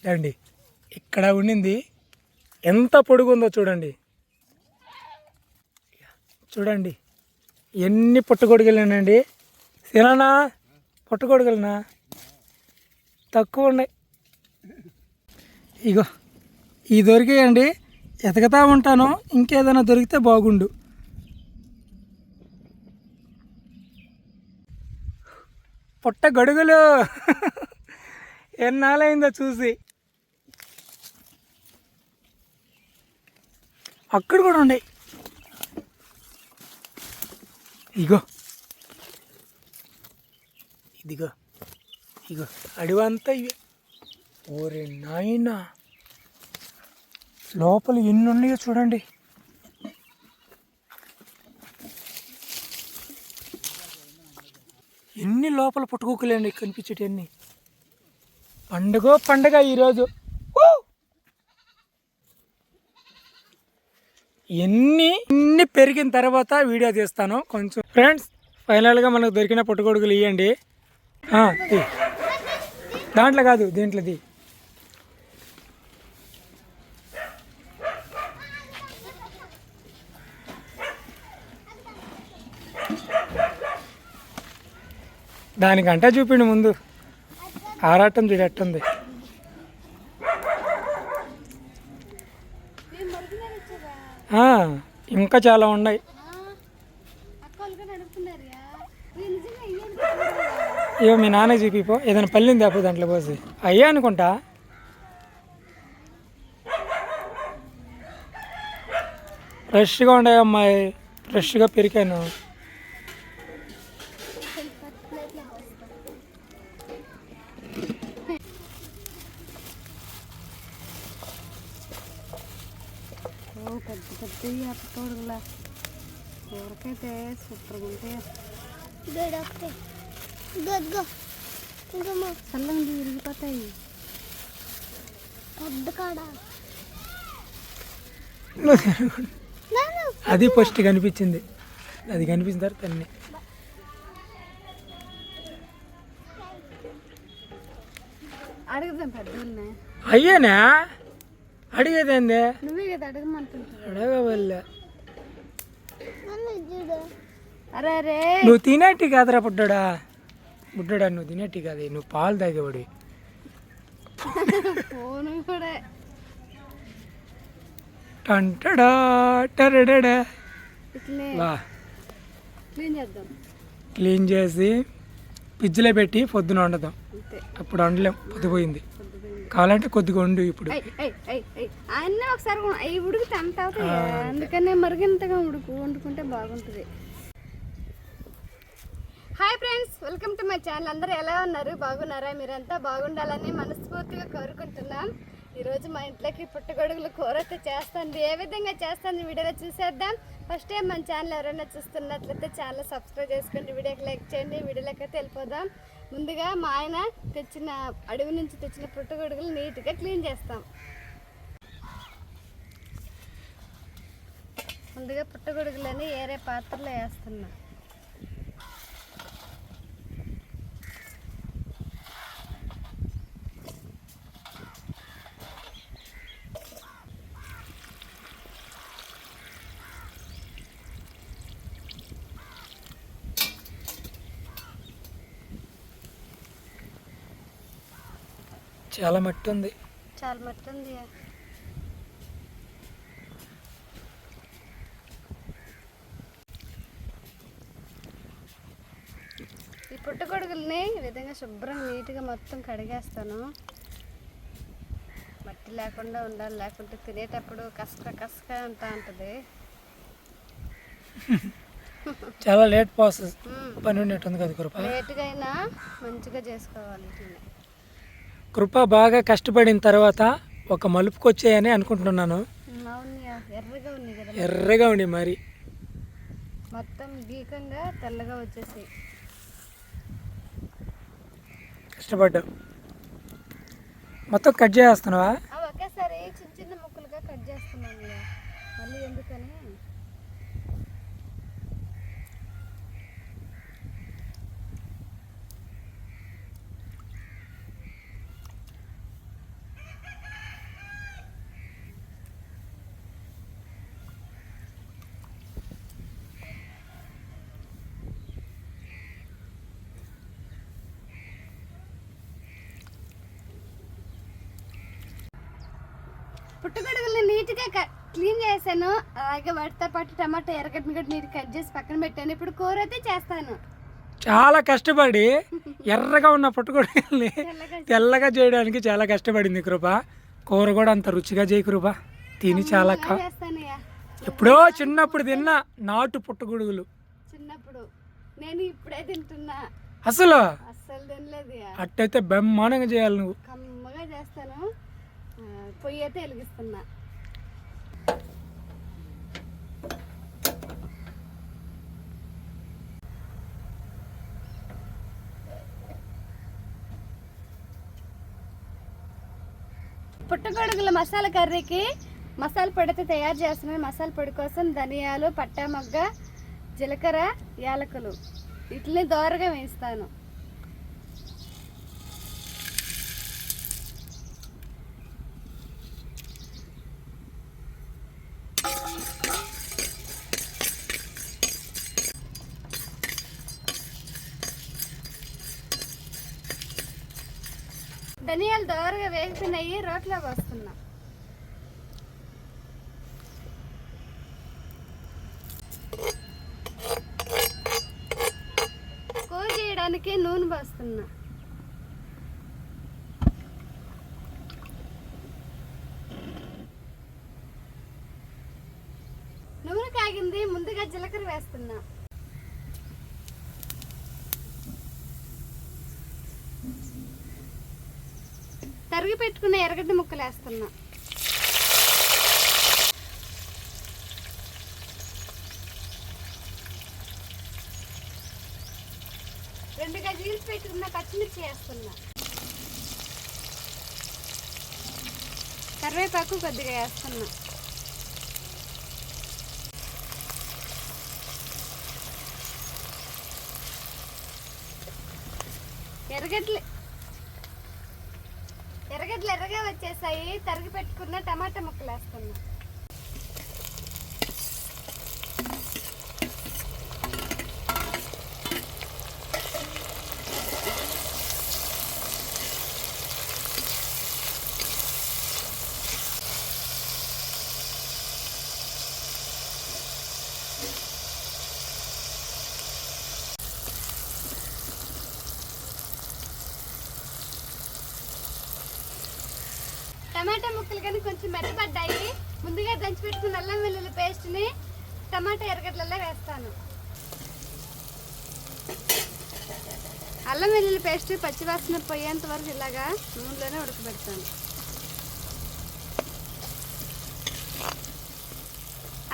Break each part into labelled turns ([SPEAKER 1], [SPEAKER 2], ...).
[SPEAKER 1] చూడండి ఇక్కడ ఉండింది ఎంత పొడుగుందో చూడండి. చూడండి ఎన్ని పుట్టగొడుగులేనండి. తిననా పుట్టగొడుగులనా తక్కువ ఉన్నాయి. ఇగో ఈ దొరికాయండి, ఎతకతా ఉంటాను, ఇంకేదైనా దొరికితే బాగుండు. పుట్టగొడుగులు ఎన్నాళ్ళైందో చూసి. అక్కడ కూడా ఉన్నాయి. ఇగో ఇదిగో ఇగో అడివంతా ఇవే. ఓరే నాయనా, లోపల ఎన్ని ఉన్నాయో చూడండి. ఎన్ని లోపల పుట్టుకోకలేండి కనిపించేటన్ని. పండగ ఈరోజు. ఎన్ని పెరిగిన తర్వాత వీడియో తీస్తాను కొంచెం. ఫ్రెండ్స్ ఫైనల్గా మనకు దొరికిన పుట్టగొడుగులు ఇవ్వండి. దాంట్లో కాదు, దీంట్లోది. దానికంటే చూపిండి ముందు. ఆరాటం చూడట్టుంది. ఇంకా చాలా ఉన్నాయి. ఇవో మీ నాన్న చూపిపో, ఏదైనా పల్లింది అప్పుడు దాంట్లో పోసి. అయ్యా అనుకుంటా. ఫ్రెష్గా ఉండే అమ్మాయి, ఫ్రెష్గా పెరికాను.
[SPEAKER 2] పెద్ద పెద్ద పుట్టగొడుగులా ఎవరికైతే సూపర్గా ఉంటాయి. చల్లంగా విరిగిపోతాయి.
[SPEAKER 1] అది ఫస్ట్ కనిపించింది, అది కనిపించిన తర్వాత అన్నీ.
[SPEAKER 2] అడుగుదాం పెద్దోళ్ళని.
[SPEAKER 1] అయ్యానా అడిగేదేంది?
[SPEAKER 2] నువ్వే కదా అడగమంటుంటా.
[SPEAKER 1] అడగవల్లే.
[SPEAKER 2] అరే అరే
[SPEAKER 1] నువ్వు తినేటి కాదురా బుడ్డడా. బుడ్డడా నువ్వు తినేటి కాదు, నువ్వు పాలు తాగేవాడు.
[SPEAKER 2] ఫోన్ కూడా
[SPEAKER 1] టంటడా టరడడా. వా
[SPEAKER 2] క్లీన్ చేద్దాం. క్లీన్
[SPEAKER 1] చేసి ఫ్రిడ్జ్లో పెట్టి పొద్దున వండుదాం. అప్పుడు వండలేం, పొద్దుపోయింది. కావాలంటే కొద్దిగా వండు. ఇప్పుడు
[SPEAKER 2] అన్నీ ఒకసారి ఉడికితే అంత అవుతాయి, అందుకనే మరిగింతగా వండుకుంటే బాగుంటుంది. Hi friends, welcome to my channel. అందరూ ఎలా ఉన్నారు? బాగున్నారా? మీరంతా బాగుండాలని మనస్ఫూర్తిగా కోరుకుంటున్నాం. ఈరోజు మా ఇంట్లోకి పుట్టగొడుగులు కూర అయితే చేస్తాను. ఏ విధంగా చేస్తాను వీడియోలో చూసేద్దాం. ఫస్ట్ టైం మన ఛానల్ ఎవరైనా చూస్తున్నట్లయితే ఛానల్ సబ్స్క్రైబ్ చేసుకోండి, వీడియోకి లైక్ చేయండి. వీడియోలోకి అయితే వెళ్ళిపోదాం. ముందుగా మా ఆయన తెచ్చిన అడవి నుంచి తెచ్చిన పుట్టగొడుగులు నీట్గా క్లీన్ చేస్తాం. ముందుగా పుట్టగొడుగులని ఏరే పాత్రలో వేస్తున్నా.
[SPEAKER 1] చాలా మట్టి ఉంది.
[SPEAKER 2] చాలా మట్టి ఉంది. ఈ పుట్టగొడుగుల్ని ఈ విధంగా శుభ్రంగా నీట్గా మొత్తం కడిగేస్తాను. మట్టి లేకుండా ఉండాలి, లేకుంటే తినేటప్పుడు కసక అంటా ఉంటుంది.
[SPEAKER 1] చాలా లేట్ ప్రాసెస్, పని ఉన్నట్టుంది కదా కృప.
[SPEAKER 2] లేట్గా అయినా మంచిగా చేసుకోవాలి.
[SPEAKER 1] కృప బాగా కష్టపడిన తర్వాత ఒక మలుపుకి వచ్చాయని అనుకుంటున్నాను.
[SPEAKER 2] ఎర్రగా ఉన్నాయి కదా,
[SPEAKER 1] ఎర్రగా ఉండి మరి
[SPEAKER 2] మొత్తం గీకంగా తెల్లగా వచ్చేసి.
[SPEAKER 1] కష్టపడ్డావు. మొత్తం కట్ చేస్తున్నావా?
[SPEAKER 2] ఒకేసారి చిన్న చిన్న ముక్కలుగా కట్ చేస్తున్నాను, మళ్ళీ ఎందుకని. పుట్టగొడుగుల్ని నీట్గా క్లీన్ చేశాను. అలాగే వాటితో పాటు టమాటా ఎర్రగడ్డని కూడా నీట్ కట్ చేసి పక్కన పెట్టాను. ఇప్పుడు కూర అయితే చేస్తాను.
[SPEAKER 1] చాలా కష్టపడి ఎర్రగా ఉన్న పుట్టగొడుగుల్ని తెల్లగా చేయడానికి చాలా కష్టపడింది కృప. కూర కూడా అంత రుచిగా చేయి కృప. తిని చాలా
[SPEAKER 2] చేస్తానయ్యా.
[SPEAKER 1] ఎప్పుడో చిన్నప్పుడు తిన్నా నాటు పుట్టగొడుగులు.
[SPEAKER 2] చిన్నప్పుడు నేను ఇప్పుడే తింటున్నా.
[SPEAKER 1] అసలు
[SPEAKER 2] తినలేదు.
[SPEAKER 1] అట్టయితే బ్రహ్మాండంగా చేయాలి నువ్వు.
[SPEAKER 2] కమ్మగా చేస్తాను. పొయ్యి అయితే వెలిగిస్తున్నా. పుట్టగొడుగుల మసాలా కర్రీకి మసాలా పొడి అయితే తయారు చేస్తున్నాను. మసాలా పొడి కోసం ధనియాలు, పట్టా మొగ్గ, జీలకర్ర, యాలకులు వీటిని దోరగా వేయిస్తాను. ధనియాలు దోరగా వేగుతున్నాయి. రోట్లో పోస్తున్నా. కూర చేయడానికి నూనె పోస్తున్నా. నూనె కాగింది. ముందుగా జీలకర్ర వేస్తున్నా. తరిగి పెట్టుకున్న ఎర్రగడ్డ ముక్కలు వేస్తున్నా. రెండు గజీలు పెట్టుకున్న పచ్చిమిర్చి వేస్తున్నా. కరివేపాకు కొద్దిగా వేస్తున్నా. ఎర్రగడ్డలు ఎర్రగా వచ్చేసాయి. తరిగి పెట్టుకున్న టమాటా ముక్కలు వేస్తున్నా. టమాటా ముక్కలు కానీ కొంచెం మెత్తపడ్డాయి. ముందుగా దంచి పెట్టుకున్న అల్లం వెల్లుల్లి పేస్ట్ని టమాటా ఎర్రగడ్డలలో వేస్తాను. అల్లం వెల్లుల్లి పేస్ట్ పచ్చివాసన పోయేంత వరకు ఇలాగా నూనెలోనే ఉడకబెడతాను.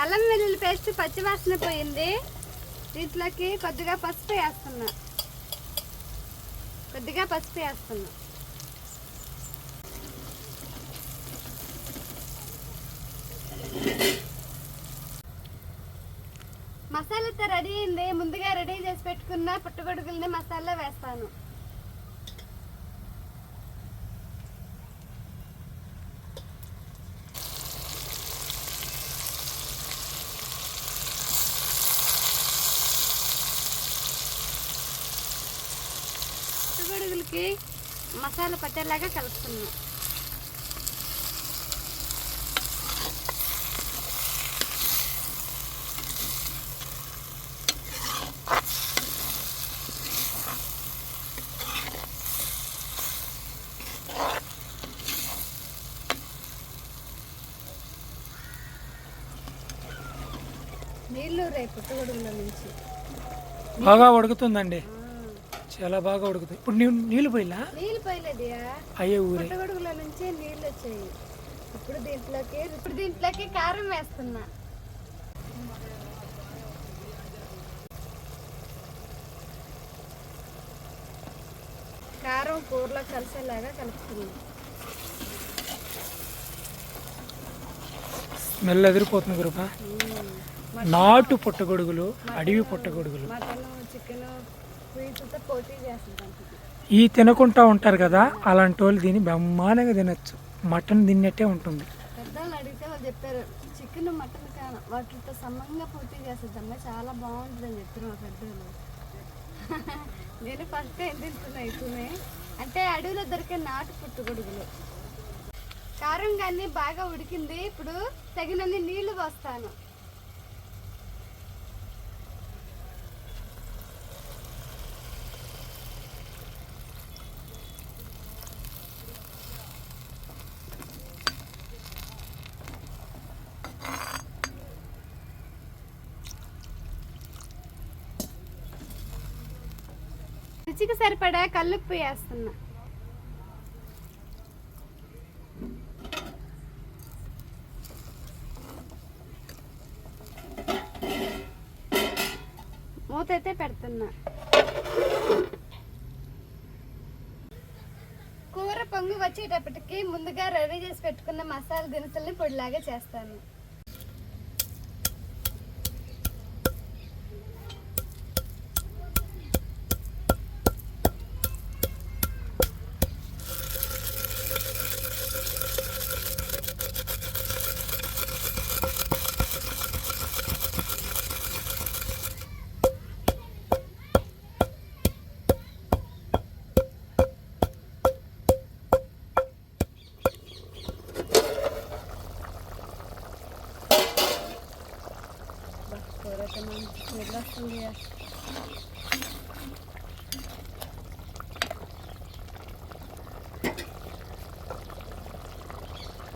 [SPEAKER 2] అల్లం వెల్లుల్లి పేస్ట్ పచ్చివాసన పోయింది. దీంట్లోకి కొద్దిగా పసుపు వేస్తున్నా. మసాలాతో రెడీ అయింది. ముందుగా రెడీ చేసి పెట్టుకున్న పుట్టగొడుగుల్ని మసాలా వేస్తాను. పుట్టగొడుగులకి మసాలా పట్టేలాగా కలుపుతున్నాను. నీళ్ళు రేపు పుట్టగొడుగుల నుంచి
[SPEAKER 1] బాగా ఉడుకుతుందండి. చాలా బాగా ఉడుకుతుంది. ఇప్పుడు నీళ్ళు పోయిలా?
[SPEAKER 2] నీళ్ళు పోయలేదు.
[SPEAKER 1] అయ్యే ఊరే
[SPEAKER 2] పుట్టగొడుగుల నుంచి నీళ్ళు వచ్చాయి. ఇప్పుడు దీంట్లోకి కారం వేస్తున్నా. కారం కూరలో కలిసేలాగా కలుపుతున్నా.
[SPEAKER 1] స్మెల్ ఎదిరిపోతుంది కృప. నాటు పుట్టగొడుగులు, అడవి పుట్టగొడుగులు
[SPEAKER 2] మటన్, చికెన్ వీటితో పోటీ చేస్తుంటాం.
[SPEAKER 1] ఈ తినకుండా ఉంటారు కదా, అలాంటి వాళ్ళు దీన్ని బ్రహ్మాండంగా తినచ్చు. మటన్ తిన్నట్టే ఉంటుంది.
[SPEAKER 2] పెద్దవాళ్ళు అడిగితే వాళ్ళు చెప్పారు చికెన్ మటన్ వాటితో సమంగా పోటీ చేస్తుందమ్మా, చాలా బాగుంటుంది అని చెప్పారు మా పెద్దవాళ్ళు. నేను ఫస్ట్ టైం తింటున్నా ఇటునే. అంటే అడవిలో దొరికే నాటు పుట్టగొడుగులు. కారం కానీ బాగా ఉడికింది. ఇప్పుడు తగినన్ని నీళ్లు పోస్తాను. రుచికి సరిపడా కల్లుప్పు వేస్తున్నా. మూత అయితే పెడుతున్నా. కూర పొంగి వచ్చేటప్పటికి ముందుగా రెడీ చేసి పెట్టుకున్న మసాలా దినుసుల్ని పొడిలాగా చేస్తాను.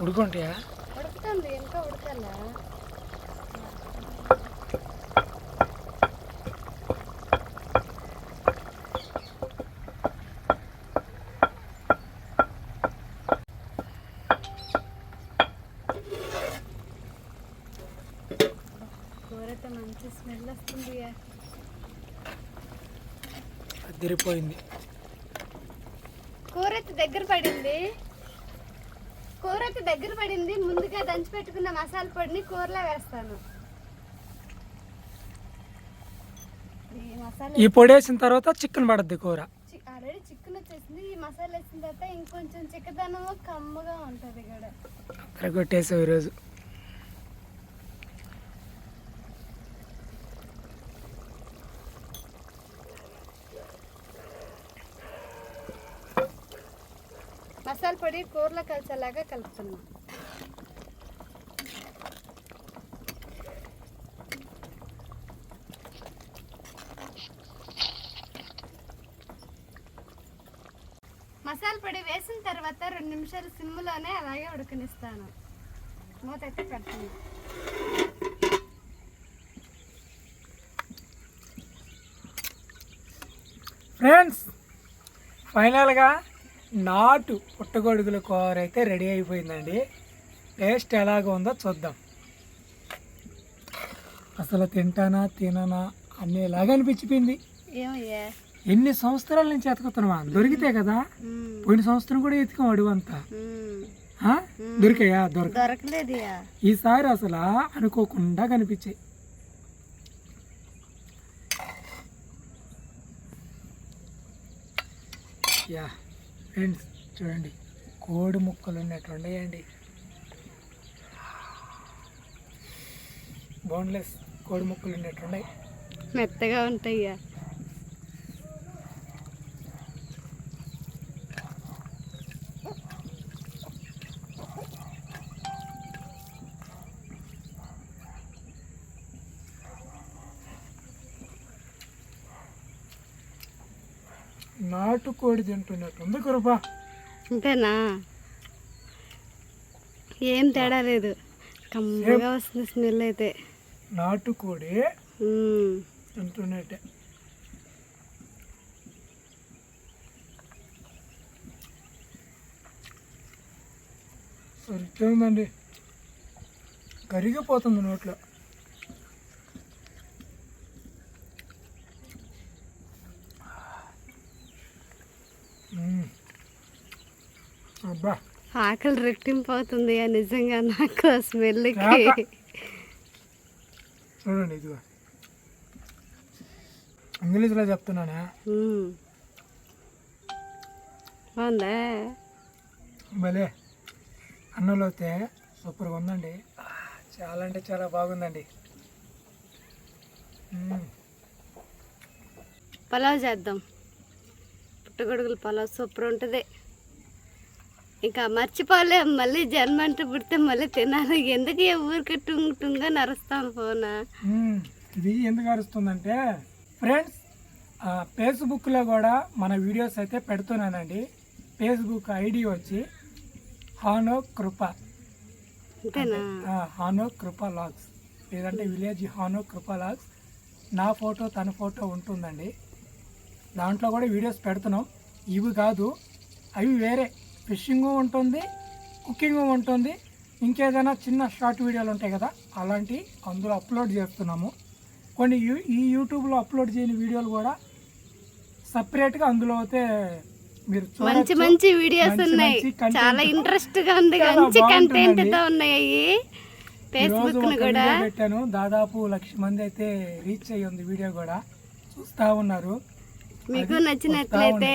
[SPEAKER 1] ఉడుకుంటాయా?
[SPEAKER 2] ఉడుకుతుంది, ఇంకా ఉడకాలా? కూరతో మంచి స్మెల్ వస్తుంది.
[SPEAKER 1] అదిరిపోయింది.
[SPEAKER 2] కూర అయితే దగ్గర పడింది. ముందుగా దంచి పెట్టుకున్న మసాలా పొడిని కూరలో వేస్తాను.
[SPEAKER 1] ఈ పొడి వేసిన తర్వాత చికెన్ పడద్ది కూర.
[SPEAKER 2] ఆల్రెడీ చికెన్ వచ్చేసింది. ఈ మసాలా వేసిన తర్వాత ఇంకొంచెం చిక్కదనం కమ్మగా ఉంటుంది కూడా.
[SPEAKER 1] తిరగొట్టేసావు ఈరోజు.
[SPEAKER 2] మసాలా పొడి కూరలో కలిసేలాగా కలుపుతున్నాం. మసాలా పొడి వేసిన తర్వాత 2 నిమిషాలు సిమ్లోనే అలాగే ఉడకనిస్తాను. మూత అయితే పెడుతుంది.
[SPEAKER 1] ఫ్రెండ్స్, ఫైనల్గా నాటు పుట్టగొడుగుల కూర అయితే రెడీ అయిపోయిందండి. టేస్ట్ ఎలాగ ఉందో చూద్దాం. అసలు తింటానా తిననా అనేలాగా అనిపించిపోయింది. ఎన్ని సంవత్సరాల నుంచి ఎతుకుతున్నావా? దొరికితే కదా. పోయిన సంవత్సరం కూడా ఎతికాం అడుగు అంతా. దొరికాయా?
[SPEAKER 2] దొరకలేదు.
[SPEAKER 1] ఈసారి అసలు అనుకోకుండా కనిపించాయి. యా ఫ్రెండ్స్, చూడండి కోడి ముక్కలు ఉన్నట్టు ఉన్నాయండి. బోన్లెస్ కోడి ముక్కలు ఉన్నట్టున్నాయి.
[SPEAKER 2] మెత్తగా ఉంటాయ్యా.
[SPEAKER 1] నాటుకోడి తింటున్నట్టు ఉంది కృపా.
[SPEAKER 2] అంతేనా? ఏం తేడా లేదు, కమ్మగా వస్తుంది స్మెల్ అయితే.
[SPEAKER 1] నాటుకోడి తింటున్నట్టే. సరిగ్గా కరిగిపోతుంది నోట్లో. అబ్బా,
[SPEAKER 2] ఆకలి రెట్టింపు అవుతుంది నిజంగా నాకు స్మెల్కి.
[SPEAKER 1] చూడండి, ఇదిగో ఇంగ్లీష్లో చెప్తున్నానా.
[SPEAKER 2] బాగుందా?
[SPEAKER 1] భలే అన్నంలో అయితే సూపర్గా ఉందండి. చాలా అంటే చాలా బాగుందండి.
[SPEAKER 2] పలావ్ చేద్దాం. పుట్టగొడుగుల పలావ్ సూపర్ ఉంటుంది. ఇంకా మర్చిపోలేం, మళ్ళీ జన్మ అంటూ పుడితే మళ్ళీ తినాలి. ఎందుకు ఊరికి టుంగా నరుస్తాను ఫోన్.
[SPEAKER 1] ఇది ఎందుకు అరుస్తుందంటే ఫ్రెండ్స్, ఫేస్బుక్లో కూడా మన వీడియోస్ అయితే పెడుతున్నానండి. ఫేస్బుక్ ఐడి వచ్చి హానో కృప, హానో కృప లాగ్స్, లేదంటే విలేజ్ హానో కృప లాగ్స్. నా ఫోటో తన ఫోటో ఉంటుందండి. దాంట్లో కూడా వీడియోస్ పెడుతున్నాం. ఇవి కాదు, అవి వేరే. ఫిషింగ్ ఉంటుంది, కుకింగ్ ఉంటుంది, ఇంకేదైనా చిన్న షార్ట్ వీడియోలు ఉంటాయి కదా, అలాంటి అందులో అప్లోడ్ చేస్తున్నాము. కొన్ని ఈ యూట్యూబ్లో అప్లోడ్ చేయని వీడియోలు కూడా సపరేట్గా అందులో అయితే మీరు
[SPEAKER 2] మంచి మంచి వీడియోస్ ఉన్నాయి. చాలా ఇంట్రెస్ట్ గా ఉంది, మంచి కంటెంట్ తో ఉన్నాయి. ఫేస్బుక్ కూడా
[SPEAKER 1] పెట్టాను, దాదాపు 1,00,000 మంది అయితే రీచ్ అయ్యి ఉంది. వీడియో కూడా చూస్తా ఉన్నారు.
[SPEAKER 2] మీకు నచ్చినట్లయితే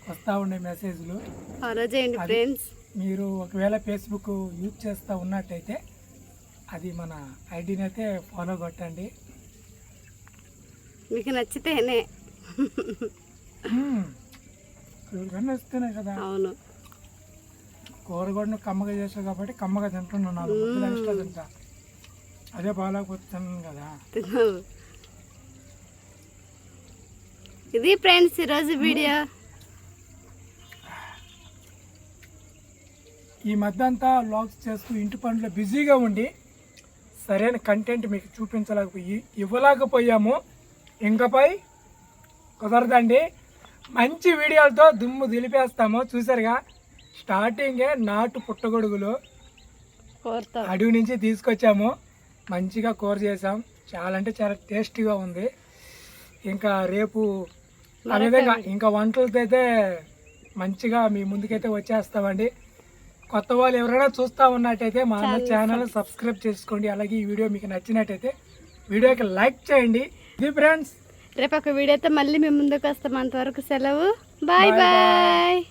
[SPEAKER 1] వస్తా ఉండే మెసేజ్లు
[SPEAKER 2] ఫాలో చేయండి ఫ్రెండ్స్.
[SPEAKER 1] మీరు ఒకవేళ ఫేస్బుక్ యూజ్ చేస్తూ ఉన్నట్టయితే అది మన ఐడిని అయితే ఫాలో కొట్టండి.
[SPEAKER 2] మీకు నచ్చితేనే
[SPEAKER 1] వస్తేనే కదా.
[SPEAKER 2] అవును,
[SPEAKER 1] కూర కూడా కమ్మగా చేసావు కాబట్టి కమ్మగా తింటున్నాను. ఎక్స్ట్రా తింటా, అదే బాగాలేకపోతున్నాను కదా.
[SPEAKER 2] ఇది ఫ్రెండ్స్ ఈరోజు వీడియో.
[SPEAKER 1] ఈ మధ్య అంతా వ్లాగ్స్ చేస్తూ ఇంటి పనులు బిజీగా ఉండి సరైన కంటెంట్ మీకు ఇవ్వలేకపోయాము. ఇంకపై కుదరదండి. మంచి వీడియోలతో దుమ్ము దులిపేస్తాము. చూసారుగా, స్టార్టింగే నాటు పుట్టగొడుగులు అడవి నుంచి తీసుకొచ్చాము. మంచిగా కూర చేసాం. చాలా అంటే చాలా టేస్టీగా ఉంది. ఇంకా రేపు ఆ విధంగా ఇంకా వంటలతో అయితే మంచిగా మీ ముందుకైతే వచ్చేస్తామండి. కొత్త వాళ్ళు ఎవరైనా చూస్తూ ఉన్నట్టయితే మా ఛానల్ సబ్స్క్రైబ్ చేసుకోండి. అలాగే ఈ వీడియో మీకు నచ్చినట్టయితే వీడియోకి లైక్ చేయండి. ఇది ఫ్రెండ్స్,
[SPEAKER 2] రేపు ఒక వీడియోతో మళ్ళీ మేము ముందుకు వస్తాం. అంతవరకు సెలవు. Bye bye.